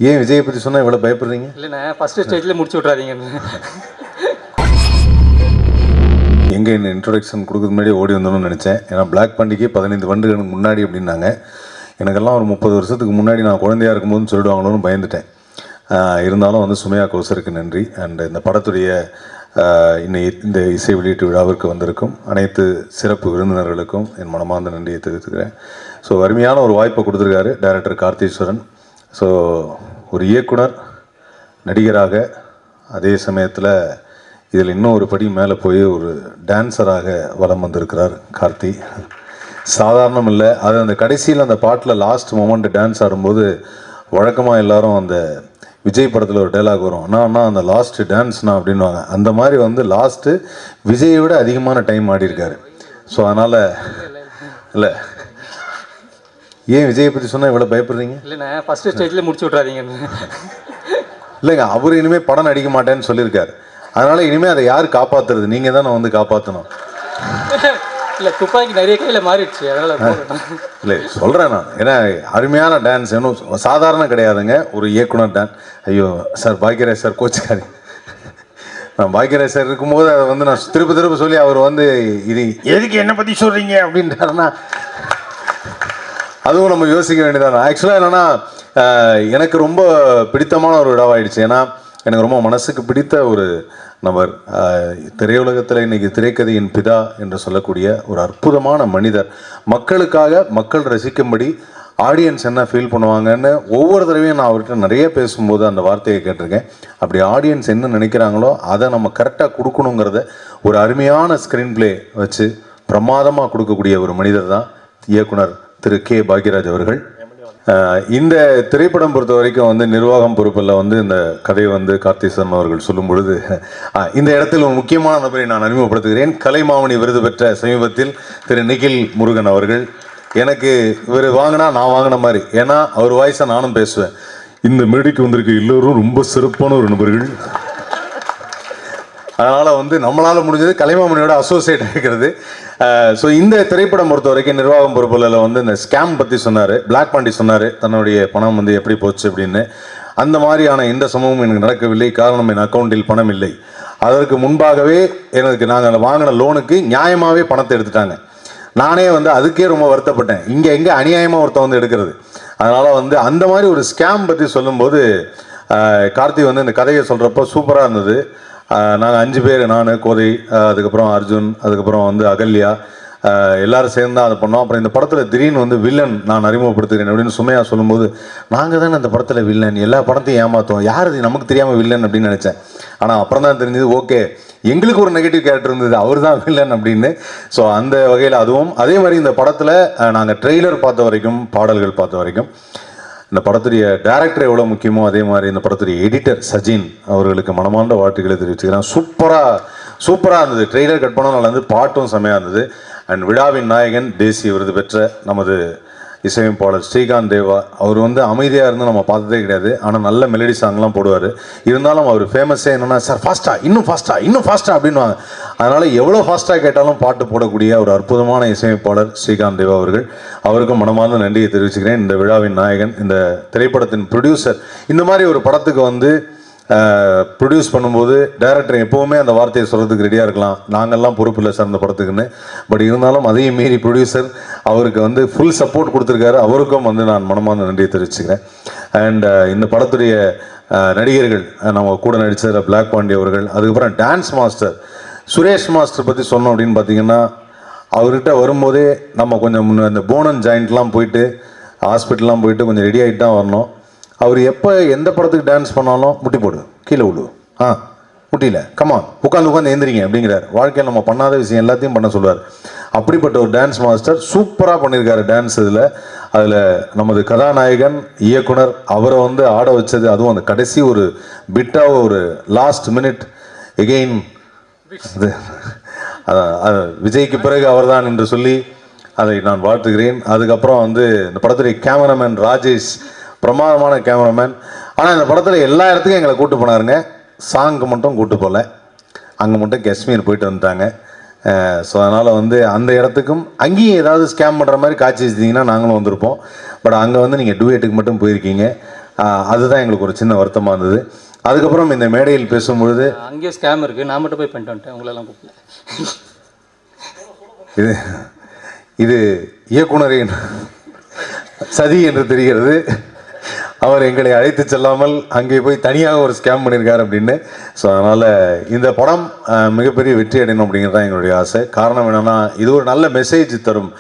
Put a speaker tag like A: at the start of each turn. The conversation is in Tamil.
A: ஏன் விஜயை பற்றி சொன்னால் இவ்வளோ பயப்படுறீங்க?
B: இல்லைண்ணே, ஃபஸ்ட்டு ஸ்டேஜில் முடிச்சு விட்றாதீங்கன்னு.
A: எங்கே என்ன இன்ட்ரொடக்ஷன் கொடுக்குறது முன்னாடி ஓடி வந்தோம்னு நினச்சேன். ஏன்னா பிளாக் பண்டிகை 15 வருடங்களுக்கு முன்னாடி அப்படின்னாங்க. எனக்கெல்லாம் ஒரு 30 வருஷத்துக்கு முன்னாடி நான் குழந்தையாக இருக்கும்போதுன்னு சொல்லிடுவாங்களோன்னு பயந்துட்டேன். இருந்தாலும் வந்து சுமையா கோசருக்கு நன்றி. அண்ட் இந்த படத்துடைய இந்த இசை வெளியீட்டு விழாவிற்கு வந்திருக்கும் அனைத்து சிறப்பு விருந்தினர்களுக்கும் என் மனமார்ந்த நன்றியை தெரிவித்துக்கிறேன். ஸோ அருமையான ஒரு வாய்ப்பை கொடுத்துருக்காரு டைரக்டர் கார்த்தீஸ்வரன். ஸோ ஒரு இயக்குனர், நடிகராக, அதே சமயத்தில் இதில் இன்னும் ஒரு படி மேலே போய் ஒரு டான்ஸராக வலம் வந்திருக்கிறார் கார்த்தி. சாதாரணம் இல்லை. அது அந்த கடைசியில் அந்த பாட்டில் லாஸ்ட் மொமெண்ட் டான்ஸ் ஆடும்போது வழக்கமாக எல்லாரும் அந்த விஜய் படத்தில் ஒரு டைலாக் வரும், அண்ணா அந்த லாஸ்ட்டு டான்ஸ்னா அப்படின்வாங்க. அந்த மாதிரி வந்து லாஸ்ட்டு விஜயை விட அதிகமான டைம் ஆடியிருக்காரு. ஸோ அதனால் இல்லை, ஏன் விஜயை பற்றி சொன்னால் இவ்வளோ பயப்படுறீங்க?
B: இல்லைண்ணே, ஃபஸ்ட்டு ஸ்டேஜில் முடிச்சு விட்றாதீங்கன்னு.
A: இல்லைங்க, அவர் இனிமேல் படம் நடிக்க மாட்டேன்னு சொல்லியிருக்காரு. அதனால் இனிமேல் அதை யார் காப்பாற்றுறது? நீங்கள் தான் நான் வந்து காப்பாற்றணும்.
B: இல்லை, துப்பாக்கி நிறைய கையில் மாறிடுச்சு, அதனால்
A: இல்லை சொல்கிறேன் நான். ஏன்னா அருமையான டான்ஸ், இன்னும் சாதாரண கிடையாதுங்க. ஒரு இயக்குனர் டான்ஸ். ஐயோ சார், பாக்யராஜ் சார் கோச்சுக்காரி. நான் பாக்யராஜ் சார் இருக்கும்போது அதை வந்து நான் திரும்ப சொல்லி அவர் வந்து இது எதுக்கு என்னை பற்றி சொல்கிறீங்க அப்படின்றாருன்னா அதுவும் நம்ம யோசிக்க வேண்டியதான். ஆக்சுவலாக என்னென்னா எனக்கு ரொம்ப பிடித்தமான ஒரு விழாவாயிடுச்சு. ஏன்னா எனக்கு ரொம்ப மனசுக்கு பிடித்த ஒரு நபர், திரையுலகத்தில் இன்றைக்கி திரைக்கதையின் பிதா என்று சொல்லக்கூடிய ஒரு அற்புதமான மனிதர். மக்களுக்காக, மக்கள் ரசிக்கும்படி ஆடியன்ஸ் என்ன ஃபீல் பண்ணுவாங்கன்னு ஒவ்வொரு தடவையும் நான் அவர்கிட்ட நிறைய பேசும்போது அந்த வார்த்தையை கேட்டிருக்கேன். அப்படி ஆடியன்ஸ் என்ன நினைக்கிறாங்களோ அதை நம்ம கரெக்டாக கொடுக்கணுங்கிறத ஒரு அருமையான ஸ்க்ரீன் பிளே வச்சு பிரமாதமாக கொடுக்கக்கூடிய ஒரு மனிதர் தான் இயக்குனர் திரு கே பாக்யராஜ் அவர்கள். இந்த திரைப்படம் பொறுத்த வரைக்கும் வந்து நிர்வாகம் பொறுப்பில் வந்து இந்த கதையை வந்து கார்த்தீஸ்வரன் அவர்கள் சொல்லும் பொழுது இந்த இடத்தில் ஒரு முக்கியமான நபரை நான் அறிமுகப்படுத்துகிறேன். கலைமாமணி விருது பெற்ற சமீபத்தில் திரு நிகில் முருகன் அவர்கள். எனக்கு இவர் வாங்கினா நான் வாங்கின மாதிரி, ஏன்னா அவர் வாய்ஸை நானும் பேசுவேன். இந்த மேடைக்கு வந்திருக்க எல்லோரும் ரொம்ப சிறப்பான ஒரு நபர்கள். அதனால் வந்து நம்மளால் முடிஞ்சது கலைமாமணியோட அசோசியேட் இருக்கிறது. ஸோ இந்த திரைப்படம் பொறுத்த வரைக்கும் நிர்வாகம் பொறுப்பில் வந்து இந்த ஸ்கேம் பற்றி சொன்னார், பிளாக் பாண்டி சொன்னார், தன்னுடைய பணம் வந்து எப்படி போச்சு அப்படின்னு. அந்த மாதிரியான எந்த சம்பவமும் எனக்கு நடக்கவில்லை. காரணம், என் அக்கௌண்ட்டில் பணம் இல்லை. அதற்கு முன்பாகவே எனக்கு நாங்கள் வாங்கின லோனுக்கு நியாயமாகவே பணத்தை எடுத்துட்டாங்க. நானே வந்து அதுக்கே ரொம்ப வருத்தப்பட்டேன். எங்கே அநியாயமாக ஒருத்தன் வந்து எடுக்கிறது. அதனால் வந்து அந்த மாதிரி ஒரு ஸ்கேம் பற்றி சொல்லும்போது கார்த்தி வந்து இந்த கதையை சொல்கிறப்போ சூப்பராக இருந்தது. நாங்கள் 5 பேர், நான், கோதை, அதுக்கப்புறம் அர்ஜுன், அதுக்கப்புறம் வந்து அகல்யா, எல்லோரும் சேர்ந்து அதை பண்ணோம். அப்புறம் இந்த படத்தில் திடீர்னு வந்து வில்லன் நான் அறிமுகப்படுத்துகிறேன் அப்படின்னு சுமையா சொல்லும்போது, நாங்கள் தானே இந்த படத்தில் வில்லன், எல்லா படத்தையும் ஏமாற்றோம், யார் இது நமக்கு தெரியாமல் வில்லன் அப்படின்னு நினச்சேன். ஆனால் அப்புறம் தான் தெரிஞ்சது, ஓகே எங்களுக்கு ஒரு நெகட்டிவ் கேரக்டர் இருந்தது, அவர் தான் வில்லன் அப்படின்னு. ஸோ அந்த வகையில் அதுவும் அதே மாதிரி இந்த படத்தில் நாங்கள் ட்ரெய்லர் பார்த்த வரைக்கும், பாடல்கள் பார்த்த வரைக்கும், இந்த படத்துடைய டைரக்டர் எவ்வளோ முக்கியமோ அதே மாதிரி இந்த படத்துடைய எடிட்டர் சஜின் அவர்களுக்கு மனமார்ந்த வாழ்த்துக்களை தெரிவிச்சுக்கிறேன். சூப்பராக இருந்தது. ட்ரெய்லர் கட் பண்ண நல்லா இருந்தது, பாட்டும் செம்மையாக இருந்தது. அண்ட் விழாவின் நாயகன், தேசிய விருது பெற்ற நமது இசையமைப்பாளர் ஸ்ரீகாந்த் தேவா, அவர் வந்து அமைதியாக இருந்து நம்ம பார்த்ததே கிடையாது. ஆனால் நல்ல மெலடி சாங்லாம் போடுவார். இருந்தாலும் அவர் ஃபேமஸே என்னென்னா, சார் இன்னும் ஃபாஸ்ட்டாக அப்படின்வாங்க. அதனால் எவ்வளோ ஃபாஸ்ட்டாக கேட்டாலும் பாட்டு போடக்கூடிய ஒரு அற்புதமான இசையமைப்பாளர் ஸ்ரீகாந்த் தேவா அவர்கள். அவருக்கும் மனமார்ந்த நன்றியை தெரிவிச்சுக்கிறேன். இந்த விழாவின் நாயகன், இந்த திரைப்படத்தின் ப்ரொடியூசர். இந்த மாதிரி ஒரு படத்துக்கு வந்து ப்ரொடியூஸ் பண்ணும்போது டைரக்டர் எப்போவுமே அந்த வார்த்தையை சொல்கிறதுக்கு ரெடியாக இருக்கலாம், நாங்கள்லாம் பொறுப்பு இல்லை சார் இந்த படத்துக்குன்னு. பட் இருந்தாலும் அதையும் மீறி ப்ரொடியூசர் அவருக்கு வந்து ஃபுல் சப்போர்ட் கொடுத்துருக்காரு. அவருக்கும் வந்து நான் மனமார்ந்த நன்றியை தெரிவிச்சுக்கிறேன். அண்ட் இந்த படத்துடைய நடிகர்கள், நம்ம கூட நடித்த பிளாக் பாண்டி அவர்கள், அதுக்கப்புறம் டான்ஸ் மாஸ்டர் சுரேஷ் மாஸ்டர் பற்றி சொன்னோம் அப்படின்னு பார்த்தீங்கன்னா, அவர்கிட்ட வரும்போதே நம்ம கொஞ்சம் இந்த போனன் ஜாயிண்ட்லாம் போயிட்டு ஹாஸ்பிட்டல்லாம் போயிட்டு கொஞ்சம் ரெடி ஆகிட்டு தான் வரணும். அவர் எப்போ எந்த படத்துக்கு டான்ஸ் பண்ணாலும் முட்டி போடு, கீழே விழு, முட்டியில் கமான், உட்காந்து எந்திரிங்க அப்படிங்கிறார். வாழ்க்கையில் நம்ம பண்ணாத விஷயம் எல்லாத்தையும் பண்ண சொல்லுவார். அப்படிப்பட்ட ஒரு டான்ஸ் மாஸ்டர் சூப்பராக பண்ணியிருக்காரு டான்ஸ். அதில் நமது கதாநாயகன், இயக்குனர் அவரை வந்து ஆட வச்சது, அதுவும் அந்த கடைசி ஒரு பிட்டாக ஒரு லாஸ்ட் மினிட் எகெயின், அது விஜய்க்கு பிறகு அவர்தான் என்று சொல்லி அதை நான் வாழ்த்துகிறேன். அதுக்கப்புறம் வந்து இந்த படத்துடைய கேமராமேன் ராஜேஷ், பிரமாதமான கேமராமேன். ஆனால் இந்த படத்தில் எல்லா இடத்துக்கும் எங்களை கூப்பிட்டு போனாருங்க. சாங்க்கு மட்டும் கூப்பிட்டு போகல, அங்கே மட்டும் காஷ்மீர் போயிட்டு வந்துட்டாங்க. ஸோ அதனால் வந்து அந்த இடத்துக்கும் அங்கேயும் ஏதாவது ஸ்கேம் பண்ணுற மாதிரி காட்சி வச்சிட்டிங்கன்னா நாங்களும் வந்திருப்போம். பட் அங்கே வந்து நீங்கள் டூயேட்டுக்கு மட்டும் போயிருக்கீங்க. அதுதான் எங்களுக்கு ஒரு சின்ன வருத்தமாக இருந்தது. அதுக்கப்புறம் இந்த மேடையில் பேசும்பொழுது
B: அங்கேயும் ஸ்கேம் இருக்குது, நான் மட்டும் போய் பண்ணிட்டு வந்துட்டேன், உங்களெல்லாம் கூப்பிடல.
A: இது இது இயக்குனரின் சதி என்று தெரிகிறது. அவர் எங்களை அழைத்து செல்லாமல் அங்கே போய் தனியாக ஒரு ஸ்கேம் பண்ணியிருக்கார் அப்படின்னு. ஸோ அதனால் இந்த படம் மிகப்பெரிய வெற்றி அடையணும் அப்படிங்கிறது தான் எங்களுடைய ஆசை. காரணம் என்னென்னா இது ஒரு நல்ல மெசேஜ் தரும்.